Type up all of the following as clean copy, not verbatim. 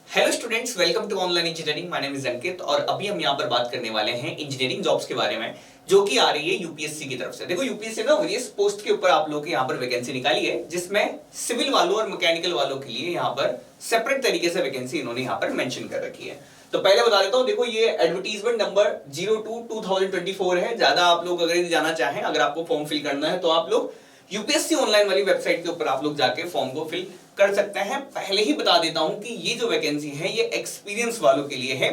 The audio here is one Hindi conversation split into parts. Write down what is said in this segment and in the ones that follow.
Hello students, welcome to online engineering. My name is Ankit और अभी हम यहाँ पर बात करने वाले हैं इंजीनियरिंग जॉब्स के बारे में जो कि आ रही है यूपीएससी की तरफ से। देखो यूपीएससी ने वेरियस पोस्ट के ऊपर आप लोगों के यहाँ पर वैकेंसी निकाली है, जिसमें सिविल वालों और मैकेनिकल वालों के लिए यहाँ पर सेपरेट तरीके से वैकेंसी इन्होंने यहाँ पर मेंशन कर रखी है। तो पहले बता देता हूँ, देखो ये एडवर्टीजमेंट नंबर 02/2024 है। ज्यादा आप लोग अगर जाना चाहें, अगर आपको फॉर्म फिल करना है तो आप लोग यूपीएससी ऑनलाइन वाली वेबसाइट के ऊपर आप लोग जाके फॉर्म को फिल कर सकते हैं। पहले ही बता देता हूं कि ये जो वैकेंसी है ये एक्सपीरियंस वालों के लिए है।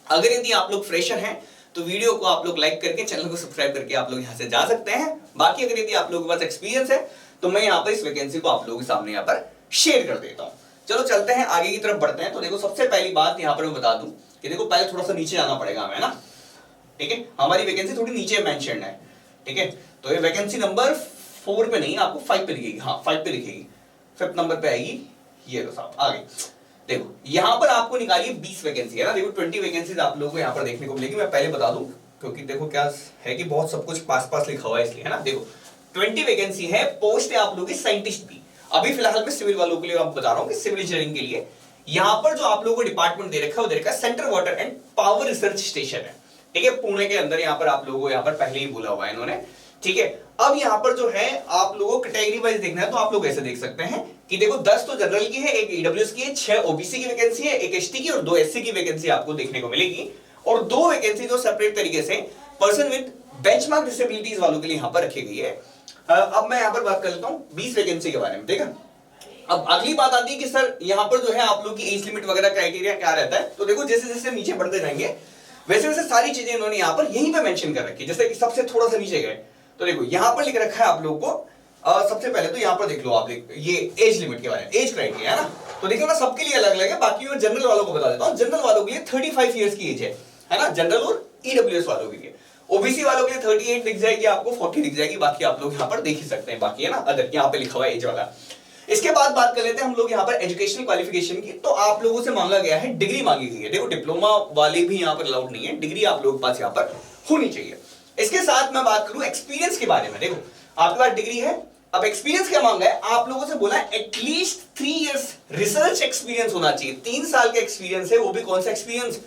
अगर यदि आप लोग फ्रेशर हैं तो वीडियो को आप लोग लाइक करके चैनल को सब्सक्राइब करके आप लोग यहां से जा सकते हैं। बाकी अगर यदि आप लोगों के पास एक्सपीरियंस है तो मैं यहां पर इस वैकेंसी को आप लोगों के सामने यहां पर शेयर कर देता हूं। चलो चलते हैं आगे की तरफ बढ़ते हैं। तो देखो सबसे पहली बात यहां पर मैं बता दूं कि देखो पहले थोड़ा सा नीचे जाना पड़ेगा हमें ना, ठीक है। हमारी वैकेंसी थोड़ी नीचे मेंशन है, ठीक है। तो ये वैकेंसी नंबर 4 पे नहीं, आपको 5 पे लिखेगी। हाँ 5 पे लिखेगी, 5th नंबर पे आएगी। ये लो साहब आगे देखो, यहां पर आपको निकाली 20 वैकेंसी है ना। देखो 20 वैकेंसीज आप लोगों को यहां पर देखने को मिलेगी। मैं पहले बता दूं क्योंकि देखो क्या है कि बहुत सब कुछ पास पास लिखा हुआ है इसलिए, है ना। देखो 20 वैकेंसी है, पोस्ट है आप लोगों की साइंटिस्ट की। अभी फिलहाल मैं सिविल वालों के लिए आपको बता रहा हूं कि सिविल इंजीनियरिंग के लिए यहां पर जो आप लोगों को डिपार्टमेंट दे रखा है वो दे रखा है central water and power research station है, ठीक है। पुणे के अंदर यहां पर आप लोगों को यहां पर पहले ही बोला हुआ है इन्होंने, ठीक है। अब यहां पर जो है आप लोगों को कैटेगरी वाइज देखना है तो आप लोग ऐसे देख सकते हैं कि देखो 10 तो जनरल की है, 1 ईडब्ल्यूएस की है, 6 ओबीसी की वैकेंसी है, 1 एसटी की और 2 एससी की वैकेंसी आपको देखने को मिलेगी। और 2 वैकेंसी जो सेपरेट तरीके से पर्सन विद बेंचमार्क डिसेबिलिटीज वालों के लिए यहां पर रखी गई है। अब मैं यहां पर बात कर लेता हूं 20 वैकेंसी के बारे में, ठीक है। अब अगली बात आती है कि सर यहां पर जो है आप लोग की एज लिमिट वगैरह क्राइटेरिया क्या रहता है। तो देखो जैसे जैसे नीचे बढ़ते जाएंगे वैसे वैसे सारी चीजें इन्होंने यहां पर यहीं पे मेंशन कर रखी है। जैसे कि सबसे थोड़ा सा नीचे गए तो देखो यहां पर लिख रखा है आप लोगों को सबसे पहले तो यहां पर देख लो आप ये एज लिमिट के बारे में, एज क्राइटेरिया है ना। तो देखो ना सबके लिए अलग अलग है। बाकी मैं जनरल वालों को बता देता हूं, जनरल वालों के लिए 35 इयर्स की एज है ना, जनरल और ईडब्ल्यूएस वालों के लिए। ओबीसी वालों के लिए 38 दिख जाएगी, आपको 40 दिख जाएगी। बाकी आप लोग यहां पर देख ही सकते हैं, बाकी है ना अदर, यहां पे लिखा हुआ है एज वाला। इसके बाद बात कर लेते हैं हम लोग यहाँ पर एजुकेशनल क्वालिफिकेशन की। तो आप लोगों से मांगा गया है, डिग्री मांगी गई है। देखो डिप्लोमा वाले भी यहाँ पर अलाउड नहीं है, डिग्री आप लोगों के पास यहाँ पर होनी चाहिए। इसके साथ मैं बात करूं एक्सपीरियंस के बारे में। देखो आपके पास डिग्री है, अब एक्सपीरियंस क्या मांगा है आप लोगों से, बोला एटलीस्ट 3 इयर्स रिसर्च एक्सपीरियंस होना चाहिए। 3 साल का एक्सपीरियंस है, वो भी कौन सा एक्सपीरियंस,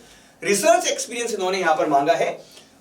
रिसर्च एक्सपीरियंस इन्होंने यहां पर मांगा है।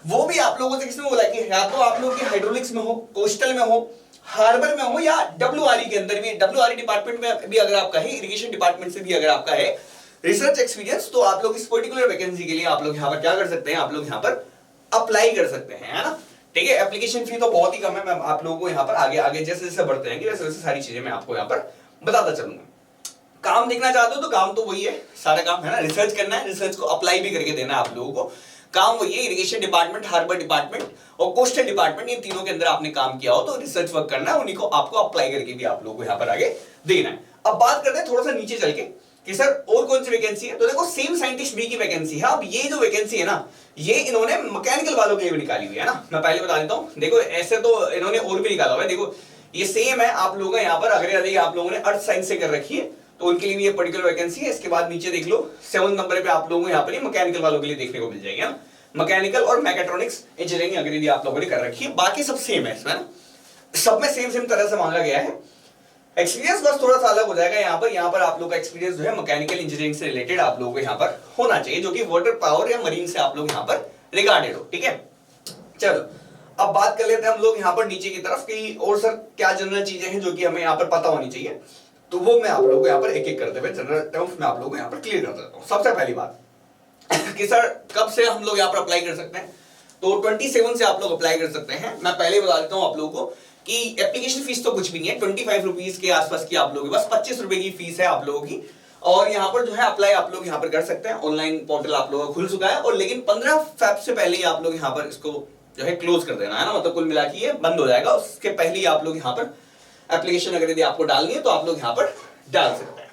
वो भी आप लोगों से किसने बोला कि या तो आप लोगों की हाइड्रोलिक्स में हो, कोस्टल में हो, हार्बर में हो, या डब्ल्यूआरई के अंदर भी, डब्ल्यूआरई डिपार्टमेंट में भी अगर आपका है, इरिगेशन डिपार्टमेंट से भी अगर आपका है रिसर्च एक्सपीरियंस, तो आप लोग इस पर्टिकुलर वैकेंसी के लिए आप लोग यहां पर क्या कर सकते हैं, आप लोग यहां पर अप्लाई कर सकते हैं, है ना, ठीक है। एप्लीकेशन फी तो बहुत ही कम है। मैं आप लोगों को यहाँ पर आगे आगे जैसे जैसे बढ़ते हैं वैसे वैसे सारी चीजें मैं आपको यहाँ पर बताता चलूंगा। काम देखना चाहते हो तो काम तो वही है, सारा काम है ना, रिसर्च करना है, रिसर्च को अप्लाई भी करके देना है आप लोगों को। काम वही है, इरिगेशन डिपार्टमेंट, हार्बर डिपार्टमेंट और कोस्टल डिपार्टमेंट, इन तीनों के अंदर आपने काम किया हो तो रिसर्च वर्क करना है, उन्हीं को आपको अप्लाई करके भी आप लोगों को यहाँ पर आगे देना है। अब बात करते हैं थोड़ा सा नीचे चल के कि सर और कौन सी वैकेंसी है। तो देखो सेम साइंटिस्ट बी की वैकेंसी है। अब ये जो वैकेंसी है ना, ये इन्होंने मैकेनिकल वालों के लिए भी निकाली हुई है ना। मैं पहले बता देता हूं, देखो ऐसे तो इन्होंने और भी निकाला हुआ है। देखो ये सेम है आप लोगों का यहाँ पर, अगर आप लोगों ने अर्थ साइंस से कर रखी है तो उनके लिए भी ये पर्टिकुलर वैकेंसी है। इसके बाद नीचे देख लो 7 नंबर पे आप लोगों को यहाँ पर मैकेनिकल वालों के लिए देखने को मिल जाएगी ना, मैकेनिकल और मैकेट्रॉनिक्स इंजीनियरिंग अगर यदि आप लोगों ने कर रखी है। बाकी सब सेम है इसमें ना, सब में सेम सेम तरह से मांगा गया है। एक्सपीरियंस बस थोड़ा सा अलग हो जाएगा यहाँ पर आप लोग का एक्सपीरियंस जो है मैकेनिकल इंजीनियरिंग से रिलेटेड आप लोगों को यहाँ पर होना चाहिए, जो कि वाटर पावर या मरीन से आप लोग यहाँ पर रिगार्डेड हो, ठीक है। चलो अब बात कर लेते हैं हम लोग यहाँ पर नीचे की तरफ कि और सर क्या जनरल चीजें हैं जो कि हमें यहाँ पर पता होनी चाहिए। तो वो मैं आप लोगों को यहाँ पर एक एक करते हुए जनरल टर्म्स में आप लोगों को यहाँ पर क्लियर कर देता हूँ। सबसे पहली बात कि सर कब से हम लोग यहाँ पर अप्लाई कर सकते हैं, तो 27 से आप लोग अप्लाई कर सकते हैं। मैं पहले बता देता हूँ आप लोगों को कि एप्लीकेशन फीस तो कुछ भी नहीं है, 25 रुपीज के आसपास की आप लोगों के पास 25 रुपए की फीस है आप लोगों की। और यहाँ पर जो है अप्लाई आप लोग यहाँ पर कर सकते हैं। ऑनलाइन पोर्टल आप लोगों का खुल चुका है, और लेकिन 15 फेब से पहले ही आप लोग यहाँ पर इसको जो है क्लोज कर देना है ना, मतलब कुल मिला के ये बंद हो जाएगा। उसके पहले ही आप लोग यहाँ पर एप्लीकेशन अगर यदि आपको डालनी है तो आप लोग यहाँ पर डाल सकते हैं।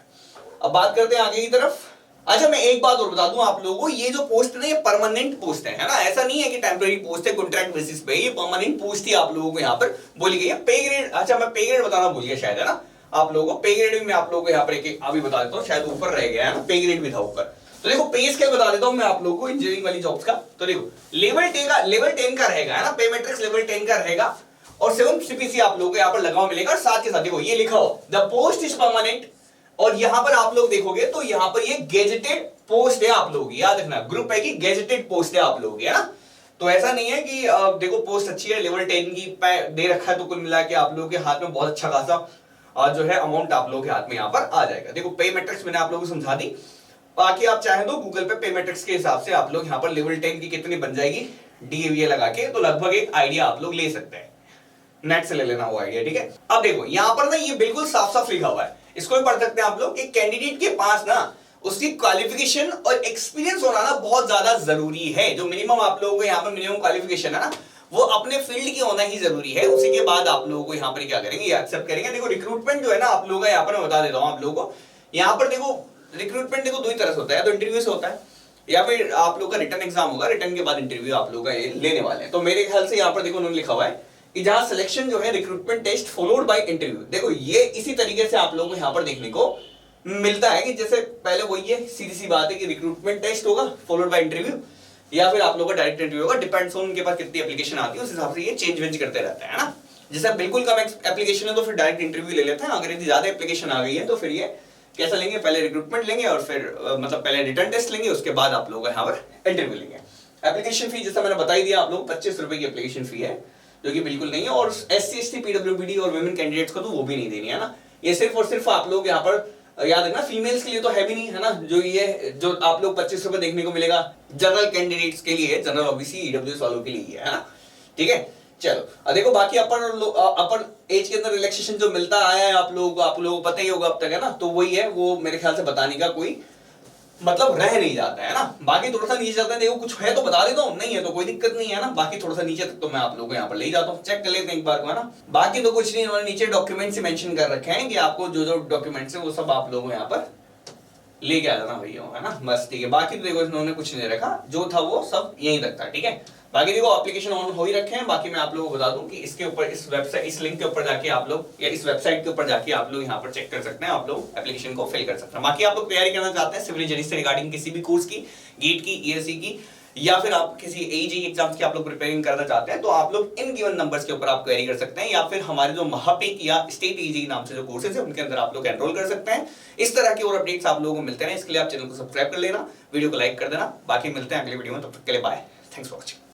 अब बात करते हैं आगे की तरफ। अच्छा मैं एक बात और बता दूं आप लोगों को, ये जो पोस्ट है ना ये परमानेंट पोस्ट है ना, ऐसा नहीं है कि टेम्परेरी पोस्ट है कॉन्ट्रैक्ट बेसिस पे, ये परमानेंट पोस्ट ही आप लोगों को यहाँ पर बोली गई है। पे ग्रेड, अच्छा मैं पे ग्रेड बताना भूल गया शायद, है ना, आप लोगों को पे ग्रेड भी मैं आप लोगों को यहाँ पर एक अभी बता देता हूँ, शायद ऊपर रह गया है ना, पे ग्रेड भी था ऊपर। तो देखो पे स्केल बता देता हूँ मैं आप लोगों को इंजीनियरिंग वाली जॉब्स का। तो देखो लेवल 10 का रहेगा, है ना, पे मैट्रिक्स लेवल 10 का रहेगा, और 7 सीपीसी आप लोगों को यहाँ पर लगा हुआ मिलेगा। और साथ के साथ देखो ये लिखा हो द पोस्ट इज परमानेंट और यहां पर आप लोग देखोगे तो यहां पर ये गेजेटेड पोस्ट है आप लोग, याद रखना ग्रुप है कि गेजेटेड पोस्ट है आप लोग, है ना। तो ऐसा नहीं है कि देखो पोस्ट अच्छी है, लेवल 10 की दे रखा है, तो कुल मिला के आप लोगों के हाथ में बहुत अच्छा खासा जो है अमाउंट आप लोगों के हाथ में यहाँ पर आ जाएगा। देखो पे मैट्रिक्स मैंने आप लोगों को समझा दी, बाकी आप चाहें तो गूगल पे पे मैट्रिक्स के हिसाब से आप लोग यहाँ पर लेवल 10 की कितनी बन जाएगी डीएवीए लगा के, तो लगभग एक आइडिया आप लोग ले सकते हैं, नेट से ले लेना वो आइडिया, ठीक है। अब देखो यहाँ पर ना ये बिल्कुल साफ साफ लिखा हुआ है, इसको भी पढ़ सकते हैं आप लोग, एक कैंडिडेट के पास ना उसकी क्वालिफिकेशन और एक्सपीरियंस होना ना बहुत ज्यादा जरूरी है। जो मिनिमम आप लोगों को यहाँ पर मिनिमम क्वालिफिकेशन है ना, वो अपने फील्ड की होना ही जरूरी है। उसी के बाद आप लोगों को यहाँ पर क्या करेंगे, एक्सेप्ट करेंगे। देखो रिक्रूटमेंट जो है ना आप लोगों का, यहाँ पर मैं बता देता हूँ आप लोगों को, यहाँ पर देखो रिक्रूटमेंट देखो दो ही तरह से होता है, तो इंटरव्यू से होता है या फिर आप लोग का रिटर्न एग्जाम होगा, रिटर्न के बाद इंटरव्यू आप लोग का लेने वाले हैं। तो मेरे ख्याल से यहाँ पर देखो उन्होंने लिखा हुआ है कि जहां सिलेक्शन जो है recruitment test followed by interview. देखो ये इसी तरीके से आप लोगों को यहाँ पर देखने को मिलता है कि जैसे पहले वही है, सीधी सी बात है कि रिक्रूटमेंट टेस्ट होगा फॉलोड बाय इंटरव्यू, या फिर आप लोगों का डायरेक्ट इंटरव्यू होगा, डिपेंड्स ऑन उनके पास कितनी एप्लीकेशन आती है उस हिसाब से ये चेंज वेंज करते रहते हैं ना। जैसे बिल्कुल कम एप्लीकेशन है तो फिर डायरेक्ट इंटरव्यू ले लेते हैं, अगर यदि ज्यादा एप्लीकेशन आ गई है तो फिर ये कैसा लेंगे, पहले रिक्रूटमेंट लेंगे और फिर मतलब पहले रिटर्न टेस्ट लेंगे, उसके बाद आप लोग यहाँ पर इंटरव्यू लेंगे। एप्लीकेशन फी जैसा मैंने बता ही दिया आप लोग 25 रुपए की एप्लीकेशन फी है, जो कि बिल्कुल नहीं है, और SC ST PWBD और वुमेन कैंडिडेट्स को तो वो भी नहीं देनी है ना। ये सिर्फ और सिर्फ आप लोग यहाँ पर याद रखना फीमेल्स के लिए तो है भी नहीं, है ना। जो ये जो आप लोग 25 रुपए देखने को मिलेगा जनरल कैंडिडेट्स के लिए, जनरल ओबीसी EWS वालों के लिए है ना, ठीक है। चलो अब देखो बाकी अपन एज के अंदर रिलैक्सेशन जो मिलता आया है आप लोगों को पता ही होगा अब तक, है ना। तो वही है, वो मेरे ख्याल से बताने का कोई मतलब रह नहीं जाता है ना। बाकी थोड़ा सा नीचे चलते हैं, देखो कुछ है तो बता देता हूँ, नहीं है तो कोई दिक्कत नहीं है ना। बाकी थोड़ा सा नीचे तक तो मैं आप लोगों को यहाँ पर ले जाता हूँ, चेक कर लेते हैं एक बार को, है ना। बाकी तो कुछ नहीं, उन्होंने नीचे डॉक्यूमेंट्स मेंशन कर रखे हैं कि आपको जो जो डॉक्यूमेंट्स है वो सब आप लोगों को यहाँ पर लेके आ जाना भैया, है ना, बस ठीक है। बाकी तो देखो इन्होंने कुछ नहीं रखा, जो था वो सब यहीं तक था, ठीक है। बाकी देखो एप्लीकेशन ऑन हो ही रखे हैं। बाकी मैं आप लोगों को बता दूं कि इसके ऊपर इस वेबसाइट, इस लिंक के ऊपर जाके आप लोग, या इस वेबसाइट के ऊपर जाके आप लोग यहाँ पर चेक कर सकते हैं, आप लोग एप्लीकेशन को फिल कर सकते हैं। बाकी आप लोग तैयारी करना चाहते हैं सिविल इंजीनियरिंग से रिगार्डिंग किसी भी कोर्स की, गेट की, ESE की, या फिर आप किसी AJE एग्जाम्स की आप लोग प्रिपेयरिंग करना चाहते हैं, तो आप लोग इन गिवन नंबर्स के ऊपर आप क्वेरी कर सकते हैं, या फिर हमारे जो महापिक या स्टेट AJE नाम से जो कोर्सेज है उनके अंदर आप लोग एनरोल कर सकते हैं। इस तरह की और अपडेट्स आप लोगों को मिलते हैं, इसके लिए आप चैनल को सब्सक्राइब कर लेना, वीडियो को लाइक कर देना। बाकी मिलते हैं अगले वीडियो में, तब तक के लिए बाय, थैंक्स फॉर वॉचिंग।